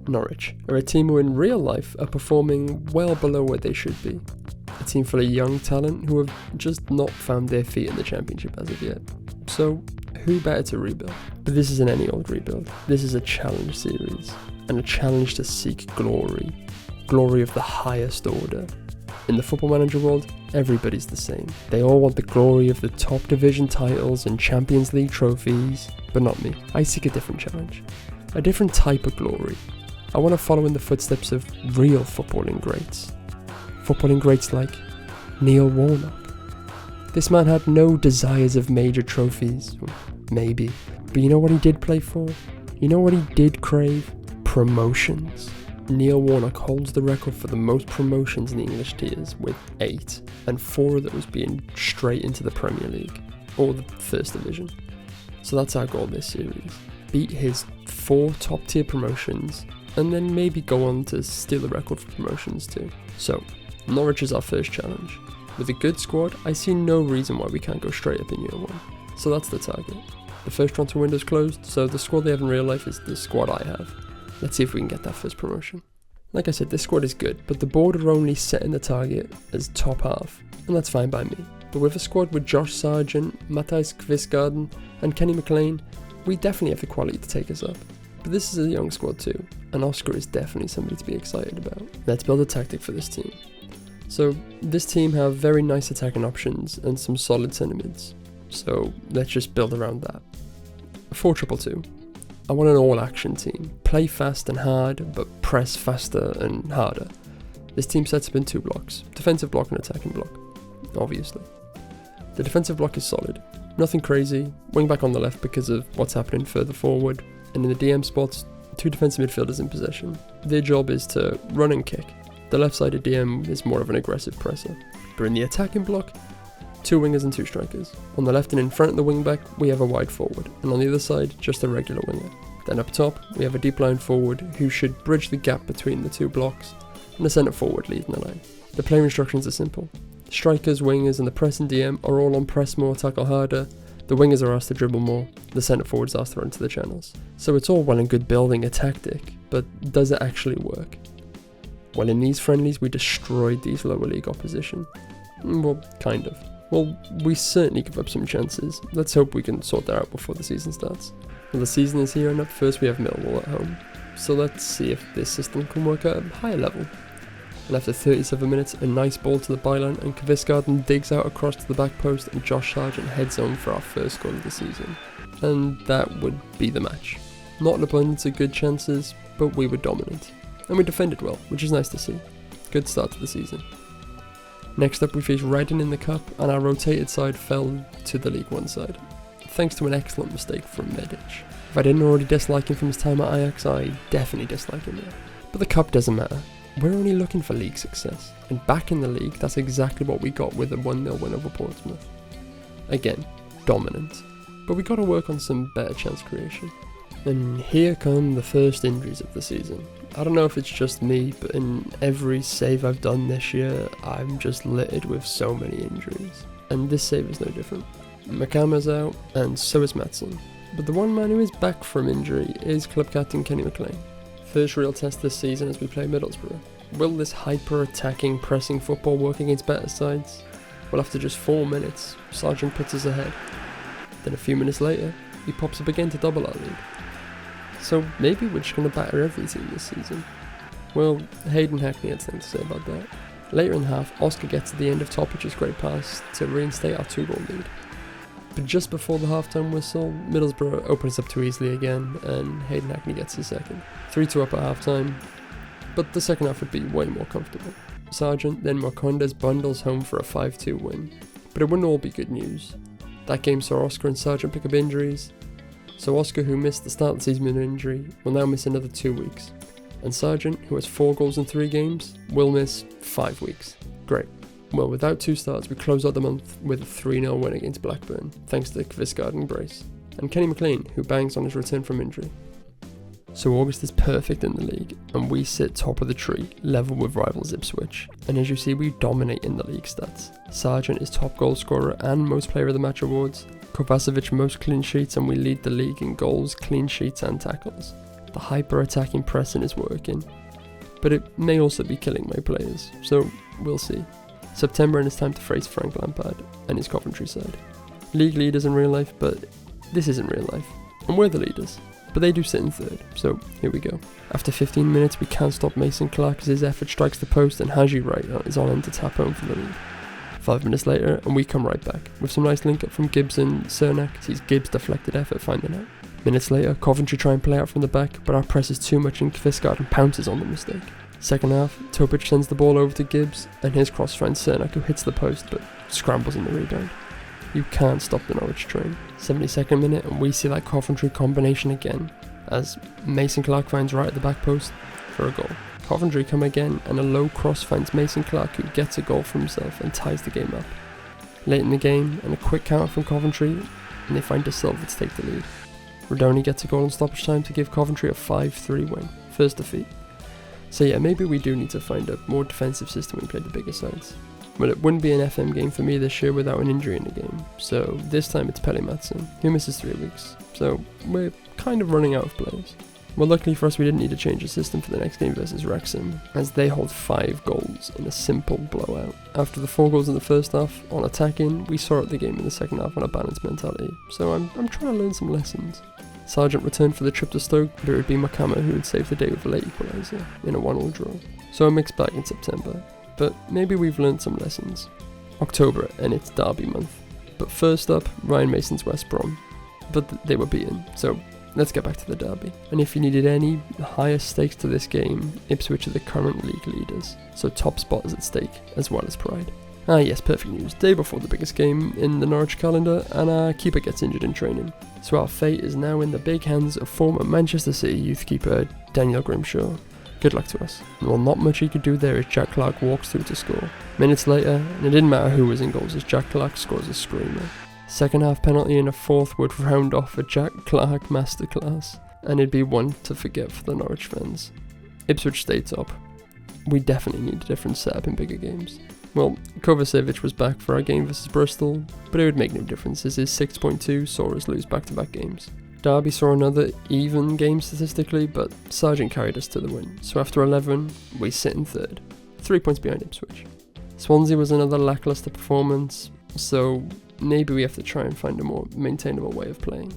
Norwich are a team who in real life are performing well below where they should be. A team full of young talent who have just not found their feet in the Championship as of yet. So who better to rebuild? But this isn't any old rebuild. This is a challenge series, and a challenge to seek glory. Glory of the highest order. In the Football Manager world, everybody's the same. They all want the glory of the top division titles and Champions League trophies, but not me. I seek a different challenge. A different type of glory. I want to follow in the footsteps of real footballing greats. Footballing greats like Neil Warnock. This man had no desires of major trophies, maybe, but you know what he did play for? You know what he did crave? Promotions. Neil Warnock holds the record for the most promotions in the English tiers with 8, and 4 of those being straight into the Premier League, or the First Division. So that's our goal this series. Beat his 4 top tier promotions, and then maybe go on to steal the record for promotions too. So, Norwich is our first challenge. With a good squad, I see no reason why we can't go straight up in year 1. So that's the target. The first transfer window's closed, so the squad they have in real life is the squad I have. Let's see if we can get that first promotion. Like I said, this squad is good, but the board are only setting the target as top half, and that's fine by me. But with a squad with Josh Sargent, Matthijs Kvistgaarden and Kenny McLean, we definitely have the quality to take us up. But this is a young squad too, and Oscar is definitely somebody to be excited about. Let's build a tactic for this team. So this team have very nice attacking options and some solid centre mids. So let's just build around that. 4-2-2. I want an all-action team. Play fast and hard, but press faster and harder. This team sets up in 2 blocks. Defensive block and attacking block, obviously. The defensive block is solid. Nothing crazy. Wing back on the left because of what's happening further forward. And in the DM spots, 2 defensive midfielders in possession. Their job is to run and kick. The left-sided DM is more of an aggressive presser. But in the attacking block, 2 wingers and 2 strikers. On the left and in front of the wing back, we have a wide forward, and on the other side, just a regular winger. Then up top, we have a deep line forward who should bridge the gap between the 2 blocks, and a centre forward leading the line. The player instructions are simple. Strikers, wingers and the press and DM are all on press more, tackle harder. The wingers are asked to dribble more, the centre forwards are asked to run to the channels. So it's all well and good building a tactic, but does it actually work? Well, in these friendlies, we destroyed these lower league opposition. Well, kind of. Well, we certainly give up some chances. Let's hope we can sort that out before the season starts. Well, the season is here, and up first we have Millwall at home. So let's see if this system can work at a higher level. And after 37 minutes, a nice ball to the byline, and Kvistgaarden digs out across to the back post, and Josh Sargent heads home for our first goal of the season. And that would be the match. Not an abundance of good chances, but we were dominant. And we defended well, which is nice to see. Good start to the season. Next up we faced Reading in the Cup, and our rotated side fell to the League One side, thanks to an excellent mistake from Medic. If I didn't already dislike him from his time at Ajax, I definitely dislike him now. But the Cup doesn't matter. We're only looking for league success, and back in the league, that's exactly what we got with a 1-0 win over Portsmouth. Again, dominant, but we got to work on some better chance creation. And here come the first injuries of the season. I don't know if it's just me, but in every save I've done this year, I'm just littered with so many injuries. And this save is no different. Makama's out, and so is Maatsen. But the one man who is back from injury is club captain Kenny McLean. First real test this season as we play Middlesbrough. Will this hyper-attacking, pressing football work against better sides? Well, after just 4 minutes, Sargent puts us ahead. Then a few minutes later, he pops up again to double our lead. So maybe we're just going to batter every team this season. Well, Hayden Hackney had something to say about that. Later in the half, Oscar gets to the end of Topic's great pass to reinstate our 2-goal lead. But just before the half-time whistle, Middlesbrough opens up too easily again, and Hayden Hackney gets his second. 3-2 up at half-time, but the second half would be way more comfortable. Sargent, then Marcondes bundles home for a 5-2 win. But it wouldn't all be good news. That game saw Oscar and Sargent pick up injuries, so Oscar, who missed the start of the season with an injury, will now miss another 2 weeks. And Sargent, who has 4 goals in 3 games, will miss 5 weeks. Great. Well, without 2 starts, we close out the month with a 3-0 win against Blackburn, thanks to the Kvistgaarden brace. And Kenny McLean, who bangs on his return from injury. So August is perfect in the league, and we sit top of the tree, level with rivals Ipswich. And as you see, we dominate in the league stats. Sargent is top goal scorer and most player of the match awards. Kovacevic most clean sheets, and we lead the league in goals, clean sheets and tackles. the hyper-attacking pressing is working, but it may also be killing my players, so we'll see. September and it's time to face Frank Lampard and his Coventry side. League leaders in real life, but this isn't real life, and we're the leaders, but they do sit in third, so here we go. After 15 minutes we can't stop Mason Clark as his effort strikes the post and Haji Wright is on end to tap home for the lead. 5 minutes later and we come right back, with some nice link up from Gibbs and Cernak sees Gibbs' deflected effort finding out. Minutes later, Coventry try and play out from the back, but our press is too much and Kvistgaard pounces on the mistake. Second half, Topic sends the ball over to Gibbs and his cross finds Cernak who hits the post but scrambles in the rebound. You can't stop the Norwich train. 72nd minute and we see that Coventry combination again, as Mason Clark finds Wright at the back post for a goal. Coventry come again and a low cross finds Mason Clark who gets a goal for himself and ties the game up. Late in the game and a quick counter from Coventry and they find De Silva to take the lead. Rodoni gets a goal in stoppage time to give Coventry a 5-3 win, first defeat. So yeah, maybe we do need to find a more defensive system when we play the bigger sides. But it wouldn't be an FM game for me this year without an injury in the game, so this time it's Pelle Madsen, who misses 3 weeks, so we're kind of running out of players. Well, luckily for us we didn't need to change the system for the next game versus Wrexham, as they hold 5 goals in a simple blowout. After the 4 goals in the first half, on attacking, we saw at the game in the second half on a balanced mentality, so I'm trying to learn some lessons. Sargent returned for the trip to Stoke, but it would be Makama who would save the day with a late equaliser in a 1-1 draw. So a mixed bag in September, but maybe we've learned some lessons. October and it's derby month. But first up, Ryan Mason's West Brom. But they were beaten, so let's get back to the derby. And if you needed any higher stakes to this game, Ipswich are the current league leaders, so top spot is at stake, as well as pride. Ah yes, perfect news. Day before the biggest game in the Norwich calendar, and our keeper gets injured in training. So our fate is now in the big hands of former Manchester City youth keeper Daniel Grimshaw. Good luck to us. Well, not much he could do there as Jack Clark walks through to score. Minutes later, and it didn't matter who was in goals as Jack Clark scores a screamer. Second half penalty and a fourth would round off a Jack Clark masterclass, and it'd be one to forget for the Norwich fans. Ipswich stayed top. We definitely need a different setup in bigger games. Well, Kovacevic was back for our game versus Bristol, but it would make no difference as his 6.2 saw us lose back-to-back games. Derby saw another even game statistically, but Sargent carried us to the win, so after 11, we sit in third, 3 points behind Ipswich. Swansea was another lacklustre performance, so maybe we have to try and find a more maintainable way of playing.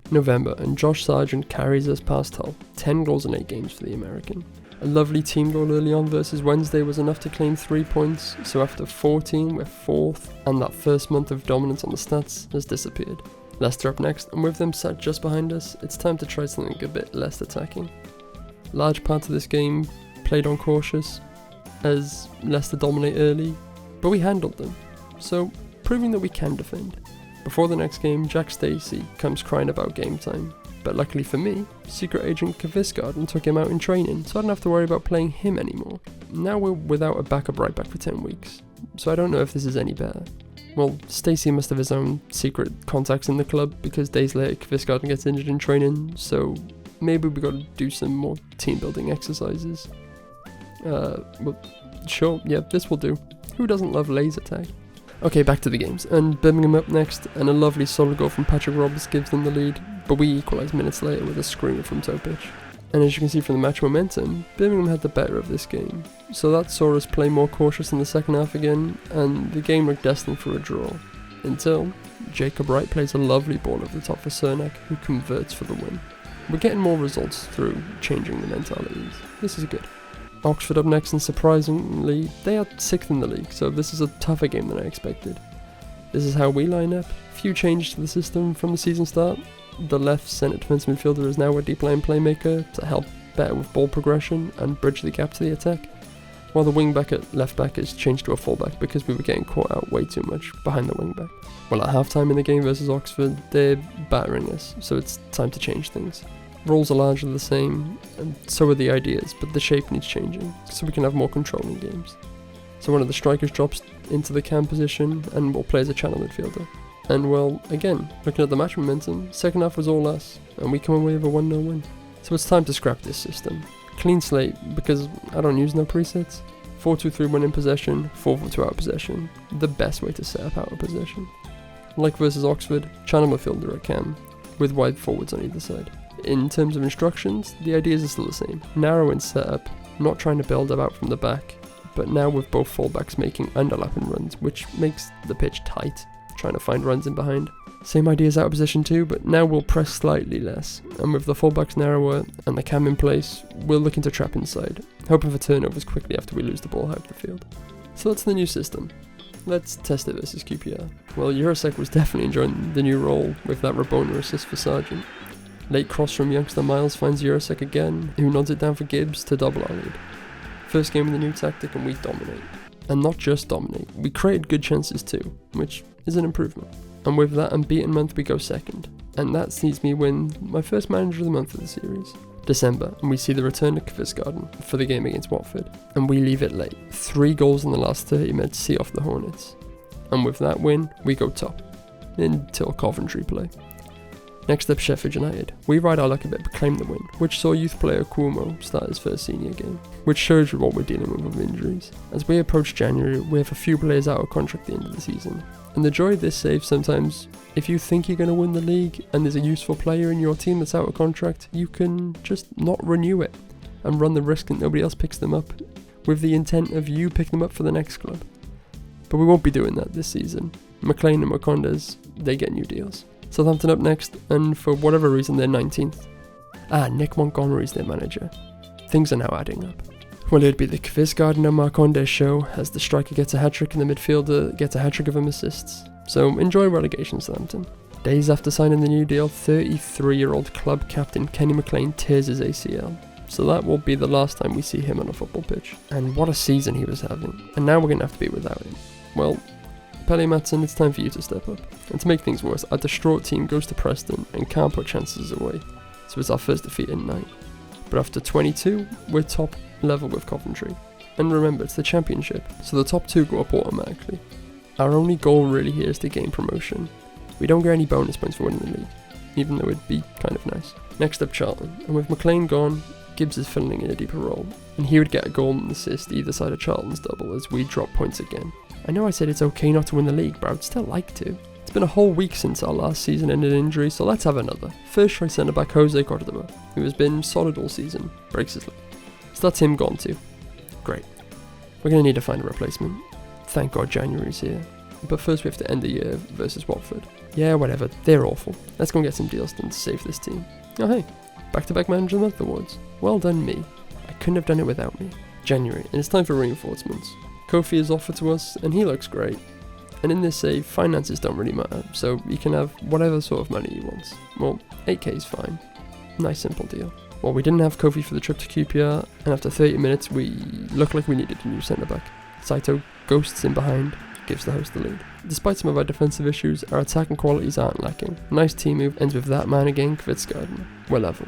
November, and Josh Sargent carries us past Hull, 10 goals in 8 games for the American. A lovely team goal early on versus Wednesday was enough to claim 3 points, so after 14 we're 4th, and that first month of dominance on the stats has disappeared. Leicester up next, and with them sat just behind us, it's time to try something a bit less attacking. Large parts of this game played on cautious, as Leicester dominate early, but we handled them, so proving that we can defend. Before the next game, Jack Stacey comes crying about game time, but luckily for me, secret agent Kvistgaard took him out in training, so I don't have to worry about playing him anymore. Now we're without a backup right back for 10 weeks, so I don't know if this is any better. Well, Stacey must have his own secret contacts in the club, because days later Kvistgaard gets injured in training, so maybe we got to do some more team building exercises. Well, sure, yeah, this will do. Who doesn't love laser tag? Okay, back to the games, and Birmingham up next, and a lovely solid goal from Patrick Roberts gives them the lead, but we equalise minutes later with a screamer from Topic. And as you can see from the match momentum, Birmingham had the better of this game, so that saw us play more cautious in the second half again, and the game looked destined for a draw. Until Jacob Wright plays a lovely ball over the top for Cernak, who converts for the win. We're getting more results through changing the mentalities. This is good. Oxford up next, and surprisingly, they are 6th in the league, so this is a tougher game than I expected. This is how we line up. Few changes to the system from the season start. The left centre defence midfielder is now a deep line playmaker to help better with ball progression and bridge the gap to the attack, while the wing back at left back is changed to a full back because we were getting caught out way too much behind the wing back. Well, at half time in the game versus Oxford, they're battering us, so it's time to change things. Roles are largely the same, and so are the ideas, but the shape needs changing, so we can have more control in games. So one of the strikers drops into the cam position and will play as a channel midfielder. And well, again, looking at the match momentum, second half was all us, and we come away with a 1-0 win. So it's time to scrap this system. Clean slate, because I don't use no presets. 4-2-3-1 in possession, 4-4-2 out of possession. The best way to set up out of possession. Like versus Oxford, channel midfielder at cam, with wide forwards on either side. In terms of instructions, the ideas are still the same. Narrow in setup, not trying to build out from the back, but now with both fullbacks making underlapping runs, which makes the pitch tight, trying to find runs in behind. Same ideas out of position too, but now we'll press slightly less, and with the fullbacks narrower and the cam in place, we're looking to trap inside, hoping for turnovers quickly after we lose the ball half the field. So that's the new system. Let's test it versus QPR. Well, Jurasek was definitely enjoying the new role with that Rabona assist for Sargent. Late cross from youngster Miles finds Jurasek again, who nods it down for Gibbs to double our lead. First game with the new tactic and we dominate. And not just dominate, we created good chances too, which is an improvement. And with that unbeaten month we go second. And that sees me win my first manager of the month of the series. December, and we see the return to Coventgarden for the game against Watford. And we leave it late. 3 goals in the last 30 minutes to see off the Hornets. And with that win, we go top. Until Coventry play. Next up, Sheffield United. We ride our luck a bit but claim the win, which saw youth player Cuomo start his first senior game, which shows you what we're dealing with injuries. As we approach January, we have a few players out of contract at the end of the season. And the joy of this save sometimes, if you think you're going to win the league and there's a useful player in your team that's out of contract, you can just not renew it and run the risk that nobody else picks them up, with the intent of you picking them up for the next club. But we won't be doing that this season. McLean and Macondas, they get new deals. Southampton up next, and for whatever reason they're 19th. Nick Montgomery's their manager. Things are now adding up. Well, it'd be the Coventgarden and Marcondes show, as the striker gets a hat-trick and the midfielder gets a hat-trick of him assists. So enjoy relegation, Southampton. Days after signing the new deal, 33-year-old club captain Kenny McLean tears his ACL. So that will be the last time we see him on a football pitch. And what a season he was having. And now we're going to have to be without him. Well, Pelle Matson, it's time for you to step up. And to make things worse, our distraught team goes to Preston and can't put chances away. So it's our first defeat in 9. But after 22, we're top level with Coventry. And remember, it's the championship, so the top 2 go up automatically. Our only goal really here is to gain promotion. We don't get any bonus points for winning the league, even though it'd be kind of nice. Next up, Charlton. And with McLean gone, Gibbs is filling in a deeper role. And he would get a goal and assist either side of Charlton's double as we drop points again. I know I said it's okay not to win the league, but I would still like to. It's been a whole week since our last season ended in injury, so let's have another. First choice centre back Jose Cordoba, who has been solid all season, breaks his leg. So that's him gone too. Great. We're going to need to find a replacement. Thank God January's here. But first we have to end the year versus Watford. Yeah, whatever, they're awful. Let's go and get some deals done to save this team. Oh hey, back-to-back Manager of the Month awards. Well done me. I couldn't have done it without me. January, and it's time for reinforcements. Kofi is offered to us, and he looks great. And in this save, finances don't really matter, so you can have whatever sort of money you want. Well, 8k is fine. Nice simple deal. Well, we didn't have Kofi for the trip to QPR, and after 30 minutes we looked like we needed a new centre-back. Saito ghosts in behind, gives the host the lead. Despite some of our defensive issues, our attacking qualities aren't lacking. Nice team move ends with that man again, Kvitsgarden. We're level.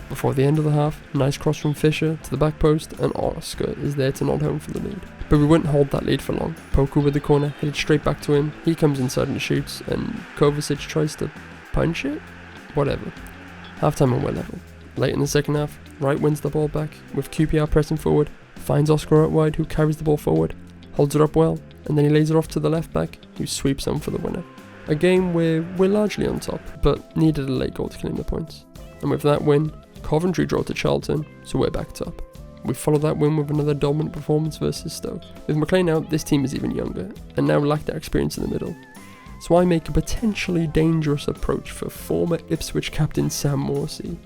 Before the end of the half, nice cross from Fisher to the back post, and Oscar is there to nod home for the lead. But we wouldn't hold that lead for long. Poku with the corner, headed straight back to him, he comes inside and shoots, and Kovacic tries to punch it? Whatever. Half time and we're level. Late in the second half, Wright wins the ball back, with QPR pressing forward, finds Oscar out wide who carries the ball forward, holds it up well, and then he lays it off to the left back, who sweeps home for the winner. A game where we're largely on top, but needed a late goal to claim the points. And with that win, Coventry draw to Charlton, so we're back top. We follow that win with another dominant performance versus Stoke. With McLean out, this team is even younger, and now lack that experience in the middle. So I make a potentially dangerous approach for former Ipswich captain Sam Morsey.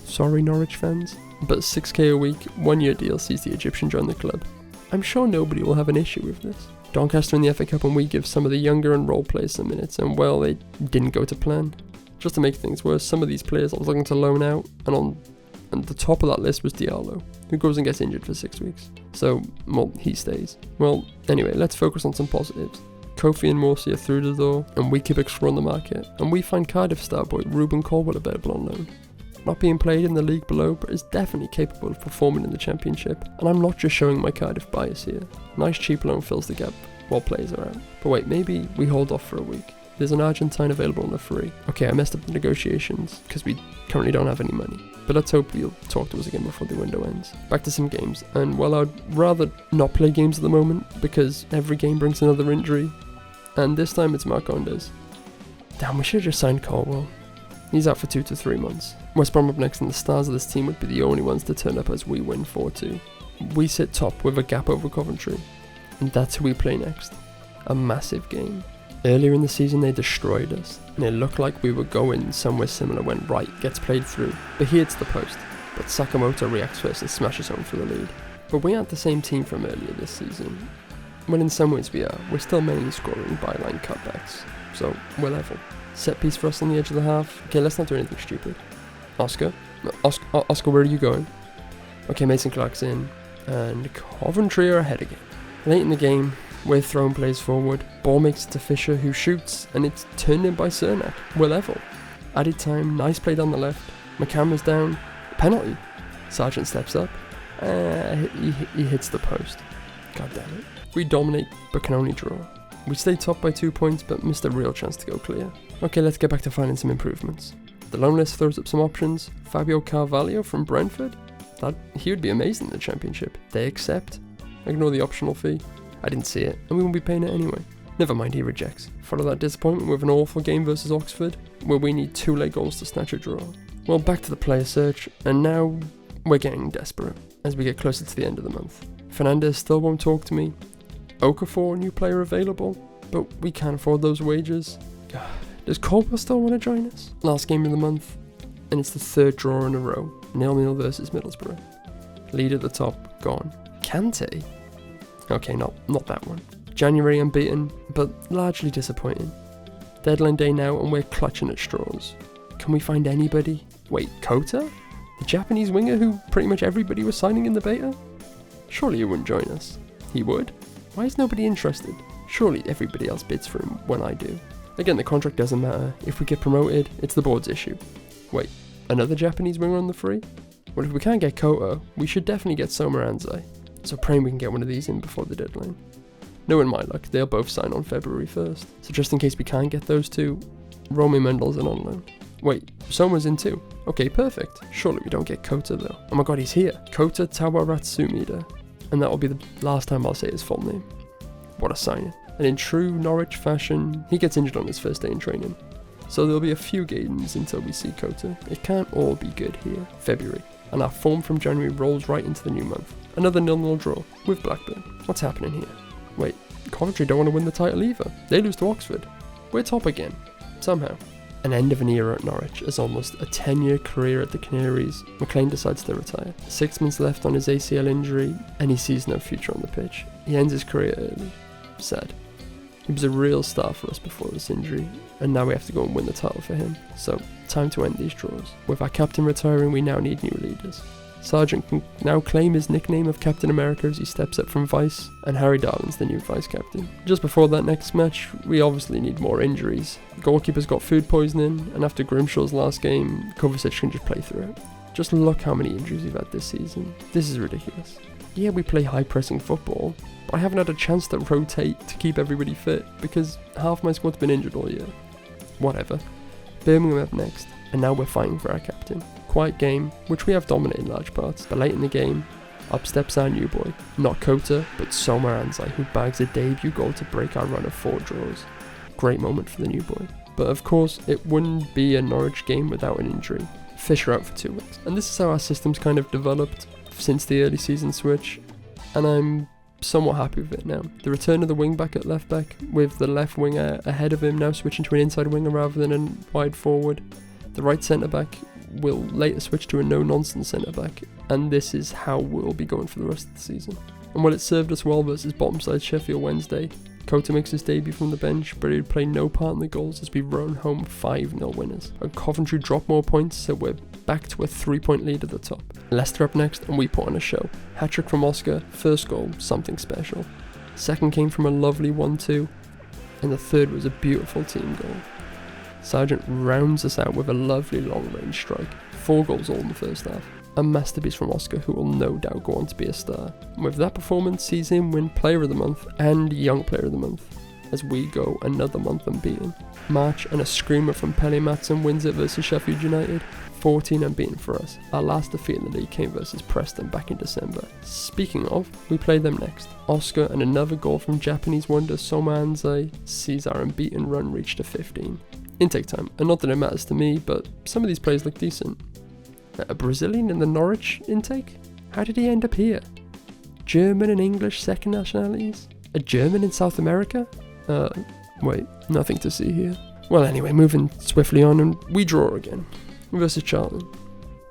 Sorry Norwich fans, but 6k a week, 1-year deal sees the Egyptian join the club. I'm sure nobody will have an issue with this. Doncaster in the FA Cup and we give some of the younger and role players some minutes, and well, they didn't go to plan. Just to make things worse, some of these players I was looking to loan out, and the top of that list was Diallo, who goes and gets injured for 6 weeks. So, well, he stays. Well, anyway, let's focus on some positives. Kofi and Morsey are through the door, and we keep exploring the market, and we find Cardiff star boy Ruben Colwell available on loan. Not being played in the league below, but is definitely capable of performing in the Championship, and I'm not just showing my Cardiff bias here. Nice cheap loan fills the gap while players are out. But wait, maybe we hold off for a week. There's an Argentine available on a free. Okay, I messed up the negotiations, because we currently don't have any money. But let's hope he'll talk to us again before the window ends. Back to some games, and well, I'd rather not play games at the moment, because every game brings another injury. And this time it's Marcondes. Damn, we should have just signed Colwell. He's out for 2 to 3 months. West Brom up next, and the stars of this team would be the only ones to turn up as we win 4-2. We sit top with a gap over Coventry, and that's who we play next. A massive game. Earlier in the season they destroyed us, and it looked like we were going somewhere similar when Wright gets played through, but he hits the post. But Sakamoto reacts first and smashes home for the lead. But we aren't the same team from earlier this season. Well, in some ways we are. We're still mainly scoring byline cutbacks, so we're level. Set piece for us on the edge of the half. Okay, let's not do anything stupid. Oscar, where are you going? Okay, Mason Clark's in, and Coventry are ahead again. Late in the game, we're throwing plays forward. Ball makes it to Fisher, who shoots, and it's turned in by Cernak. We're level. Added time, nice play down the left. McCamm's down, penalty. Sargent steps up, he hits the post. God damn it. We dominate, but can only draw. We stay top by 2 points, but missed a real chance to go clear. Okay, let's get back to finding some improvements. The loan list throws up some options. Fabio Carvalho from Brentford. He would be amazing in the Championship. They accept. Ignore the optional fee. I didn't see it, and we won't be paying it anyway. Never mind, he rejects. Follow that disappointment with an awful game versus Oxford, where we need 2 late goals to snatch a draw. Well, back to the player search, and now we're getting desperate as we get closer to the end of the month. Fernandez still won't talk to me. Okafor, new player available, but we can't afford those wages. Does Caldwell still want to join us? Last game of the month, and it's the 3rd draw in a row. 0-0 versus Middlesbrough. Lead at the top, gone. Kante? Okay, not that one. January unbeaten, but largely disappointing. Deadline day now, and we're clutching at straws. Can we find anybody? Wait, Kota? The Japanese winger who pretty much everybody was signing in the beta? Surely he wouldn't join us. He would? Why is nobody interested? Surely everybody else bids for him when I do. Again, the contract doesn't matter. If we get promoted, it's the board's issue. Wait, another Japanese winger on the free? Well, if we can't get Kota, we should definitely get Soma Anzai. So praying we can get one of these in before the deadline. Knowing my luck, they'll both sign on February 1st. So just in case we can't get those two, Romy Mendel's on loan. Wait, Soma's in too. Okay, perfect. Surely we don't get Kota though. Oh my god, he's here. Kota Tawaratsumida. And that'll be the last time I'll say his full name. What a signing. And in true Norwich fashion, he gets injured on his first day in training. So there'll be a few games until we see Kota. It can't all be good here. February. And our form from January rolls right into the new month. Another 0-0 draw with Blackburn. What's happening here? Wait, Coventry don't want to win the title either. They lose to Oxford. We're top again. Somehow. An end of an era at Norwich, as almost a 10-year career at the Canaries, McLean decides to retire. 6 months left on his ACL injury, and he sees no future on the pitch. He ends his career early. Sad. He was a real star for us before this injury, and now we have to go and win the title for him. So, time to end these draws. With our captain retiring, we now need new leaders. Sargent can now claim his nickname of Captain America as he steps up from Vice, and Harry Darlin's the new Vice Captain. Just before that next match, we obviously need more injuries. The goalkeeper's got food poisoning, and after Grimshaw's last game, Kovacic can just play through it. Just look how many injuries we've had this season. This is ridiculous. Yeah, we play high-pressing football, but I haven't had a chance to rotate to keep everybody fit, because half my squad's been injured all year. Whatever. Birmingham up next, and now we're fighting for our captain. Quiet game, which we have dominated in large parts, but late in the game, up steps our new boy. Not Kota, but Soma Anzai, who bags a debut goal to break our run of 4 draws. Great moment for the new boy. But of course, it wouldn't be a Norwich game without an injury. Fisher out for 2 weeks. And this is how our system's kind of developed since the early season switch, and I'm somewhat happy with it now. The return of the wing-back at left-back, with the left winger ahead of him now switching to an inside winger rather than a wide forward. The right centre-back will later switch to a no-nonsense centre-back, and this is how we'll be going for the rest of the season. And while it served us well versus bottom side Sheffield Wednesday, Kota makes his debut from the bench, but he'd play no part in the goals as we run home 5-0 winners. And Coventry drop more points, so we're back to a 3-point lead at the top. Leicester up next, and we put on a show. Hat-trick from Oscar, first goal, something special. Second came from a lovely 1-2, and the third was a beautiful team goal. Sargent rounds us out with a lovely long-range strike. 4 goals all in the first half. A masterpiece from Oscar, who will no doubt go on to be a star. And with that performance, sees him win Player of the Month and Young Player of the Month, as we go another month unbeaten. March, and a screamer from Pele Matson wins it versus Sheffield United. 14 unbeaten for us. Our last defeat in the league came versus Preston back in December. Speaking of, we play them next. Oscar and another goal from Japanese wonder Soma Anzai sees our unbeaten run reach to 15. Intake time, and not that it matters to me, but some of these players look decent. A Brazilian in the Norwich intake? How did he end up here? German and English second nationalities? A German in South America? Wait, nothing to see here. Well anyway, moving swiftly on, and we draw again, versus Charlton.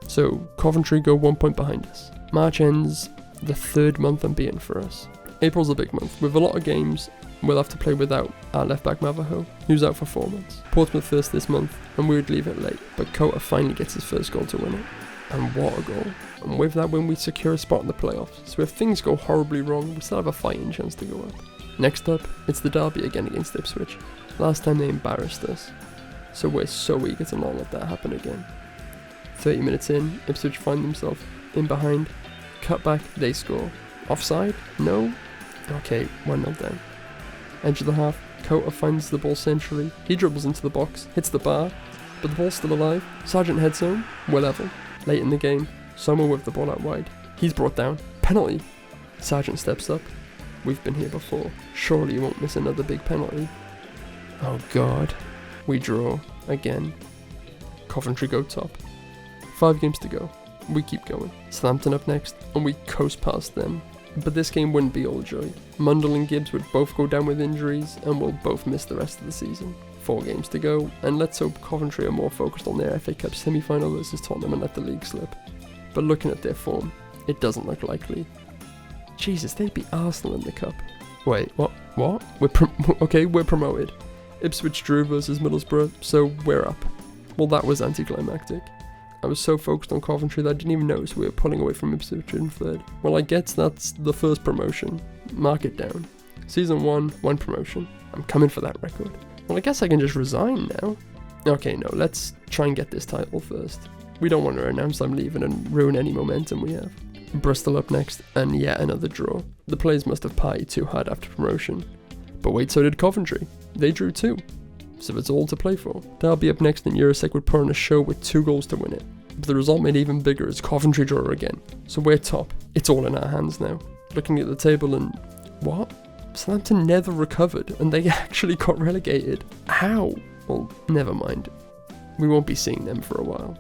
So, Coventry go 1 point behind us. March ends the 3rd month unbeaten for us. April's a big month, with a lot of games. We'll have to play without our left back Mavaho, who's out for 4 months. Portsmouth first this month, and we would leave it late, but Kota finally gets his first goal to win it. And what a goal. And with that win we secure a spot in the playoffs, so if things go horribly wrong, we still have a fighting chance to go up. Next up, it's the derby again against Ipswich. Last time they embarrassed us, so we're so eager to not let that happen again. 30 minutes in, Ipswich find themselves in behind. Cut back, they score. Offside? No? Okay, 1-0 down. Edge of the half, Kota finds the ball centrally. He dribbles into the box, hits the bar, but the ball's still alive. Sargent heads home, we're level. Late in the game, Sommer with the ball out wide. He's brought down. Penalty. Sargent steps up. We've been here before. Surely you won't miss another big penalty. Oh god. We draw again. Coventry go top. 5 games to go. We keep going. Southampton up next, and we coast past them. But this game wouldn't be all joy. Mundell and Gibbs would both go down with injuries, and will both miss the rest of the season. 4 games to go, and let's hope Coventry are more focused on their FA Cup semi-final versus Tottenham and let the league slip. But looking at their form, it doesn't look likely. Jesus, they beat Arsenal in the cup. Wait, what? We're promoted. Ipswich drew versus Middlesbrough, so we're up. Well, that was anticlimactic. I was so focused on Coventry that I didn't even notice we were pulling away from Ipswich in 3rd. Well, I guess that's the first promotion. Mark it down. Season 1 promotion. I'm coming for that record. Well, I guess I can just resign now. Okay, no, let's try and get this title first. We don't want to announce I'm leaving and ruin any momentum we have. Bristol up next, and yet another draw. The players must have partied too hard after promotion. But wait, so did Coventry. They drew 2. So it's all to play for. Derby up next, and Eurosec would put on a show with 2 goals to win it. But the result made even bigger as Coventry draw again. So we're top. It's all in our hands now. Looking at the table and... what? Southampton never recovered, and they actually got relegated. How? Well, never mind. We won't be seeing them for a while.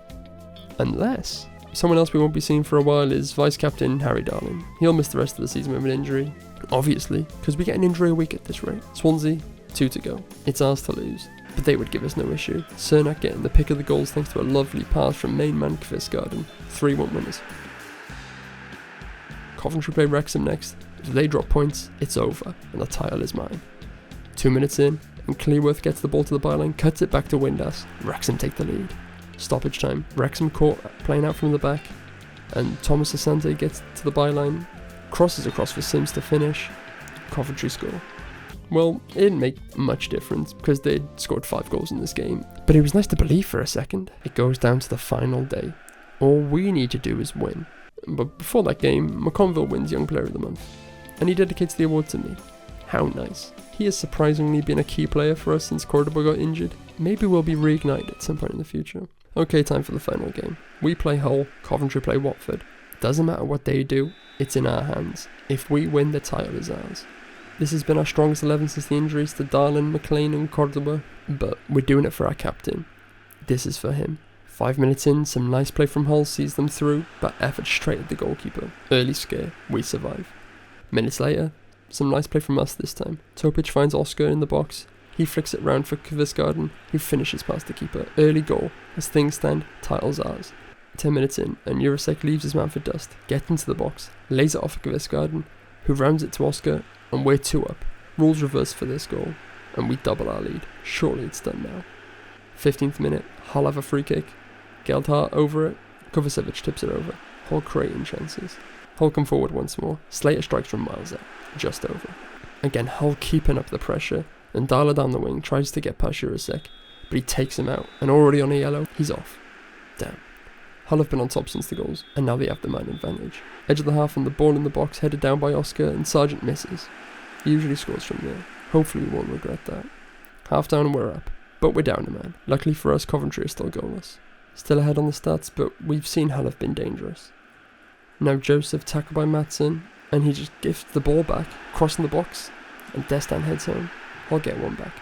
Unless... someone else we won't be seeing for a while is Vice-Captain Harry Darling. He'll miss the rest of the season with an injury. Obviously, because we get an injury a week at this rate. Swansea, 2 to go. It's ours to lose. But they would give us no issue. Cernak getting the pick of the goals thanks to a lovely pass from main man Kvistgaarden. 3-1 winners. Coventry play Wrexham next. If they drop points, it's over, and the title is mine. 2 minutes in, and Cleworth gets the ball to the byline, cuts it back to Windass. Wrexham take the lead. Stoppage time. Wrexham caught playing out from the back, and Thomas Asante gets to the byline, crosses across for Sims to finish. Coventry score. Well, it didn't make much difference because they'd scored 5 goals in this game, but it was nice to believe for a second. It goes down to the final day. All we need to do is win. But before that game, McConville wins Young Player of the Month, and he dedicates the award to me. How nice. He has surprisingly been a key player for us since Cordoba got injured. Maybe we'll be reignited at some point in the future. Okay, time for the final game. We play Hull, Coventry play Watford. Doesn't matter what they do, it's in our hands. If we win, the title is ours. This has been our strongest 11 since the injuries to Darlin, McLean and Cordoba, but we're doing it for our captain. This is for him. 5 minutes in, some nice play from Hull sees them through, but effort straight at the goalkeeper. Early scare, we survive. Minutes later, some nice play from us this time. Topic finds Oscar in the box. He flicks it round for Kvistgaarden, who finishes past the keeper. Early goal. As things stand, title's ours. 10 minutes in, and Eurosec leaves his man for dust, gets into the box, lays it off for Kvistgaarden, who rounds it to Oscar, and we're 2 up. Rules reverse for this goal, and we double our lead. Surely it's done now. 15th minute, Hull have a free kick. Geldhart over it, Kovacevic tips it over. Hull creating chances. Hull come forward once more. Slater strikes from miles out, just over. Again, Hull keeping up the pressure, and Darla down the wing tries to get past Eurosec, but he takes him out, and already on a yellow, he's off. Damn. Hull have been on top since the goals, and now they have the man advantage. Edge of the half and the ball in the box headed down by Oscar, and Sargent misses. He usually scores from there. Hopefully we won't regret that. Half down and we're up, but we're down a man. Luckily for us, Coventry is still goalless. Still ahead on the stats, but we've seen Hull have been dangerous. Now Joseph tackled by Maatsen, and he just gifts the ball back, crossing the box, and Destan heads home. I'll get one back.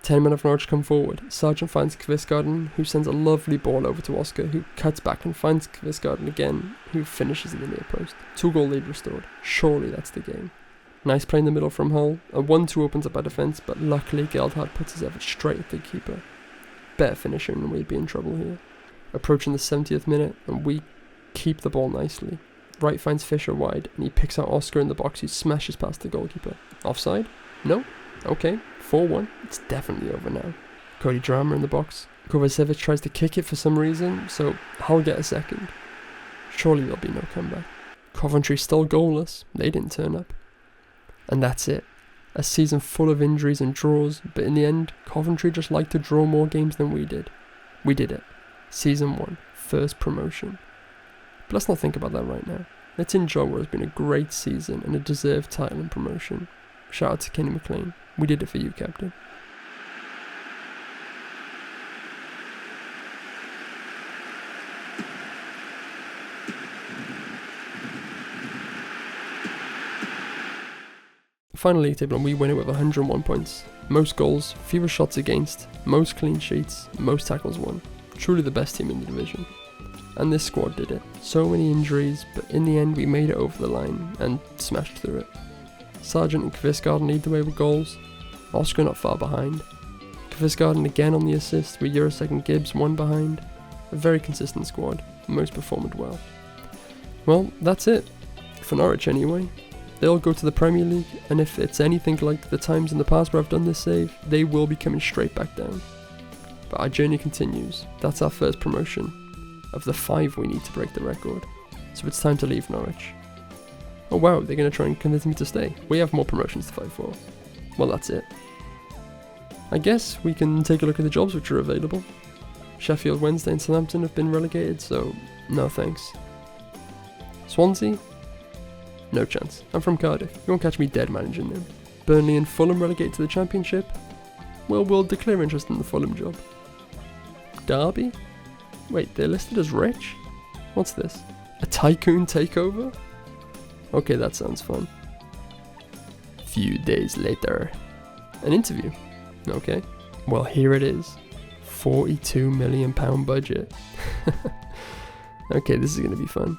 10 men of Norwich come forward. Sargent finds Kvistgarden, who sends a lovely ball over to Oscar, who cuts back and finds Kvistgarden again, who finishes in the near post. 2-goal lead restored. Surely that's the game. Nice play in the middle from Hull. A 1-2 opens up our defence, but luckily Gerhard puts his effort straight at the keeper. Better finisher and we'd be in trouble here. Approaching the 70th minute, and we keep the ball nicely. Wright finds Fisher wide, and he picks out Oscar in the box, who smashes past the goalkeeper. Offside? No? Okay, 4-1. It's definitely over now. Cody Drama in the box. Kovacevic tries to kick it for some reason, so Hull get a second. Surely there'll be no comeback. Coventry still goalless. They didn't turn up. And that's it. A season full of injuries and draws, but in the end, Coventry just liked to draw more games than we did. We did it. Season 1, first promotion. But let's not think about that right now. Let's enjoy what has been a great season and a deserved title and promotion. Shout out to Kenny McLean. We did it for you, Captain. Final league table, and we win it with 101 points. Most goals, fewer shots against, most clean sheets, most tackles won. Truly the best team in the division. And this squad did it. So many injuries, but in the end we made it over the line and smashed through it. Sargent and Kvistgarden lead the way with goals. Oscar not far behind. Kvistgarden again on the assist, with Jurasek and Gibbs 1 behind. A very consistent squad, most performed well. Well, that's it. For Norwich anyway. They'll go to the Premier League, and if it's anything like the times in the past where I've done this save, they will be coming straight back down. But our journey continues. That's our first promotion. Of the 5 we need to break the record. So it's time to leave Norwich. Oh wow, they're going to try and convince me to stay. We have more promotions to fight for. Well, that's it. I guess we can take a look at the jobs which are available. Sheffield Wednesday and Southampton have been relegated, so no thanks. Swansea? No chance. I'm from Cardiff. You won't catch me dead managing them. Burnley and Fulham relegated to the Championship? Well, we'll declare interest in the Fulham job. Derby? Wait, they're listed as rich? What's this? A tycoon takeover? Okay, that sounds fun. Few days later. An interview. Okay. Well, here it is. £42 million budget. Okay, this is going to be fun.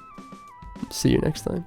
See you next time.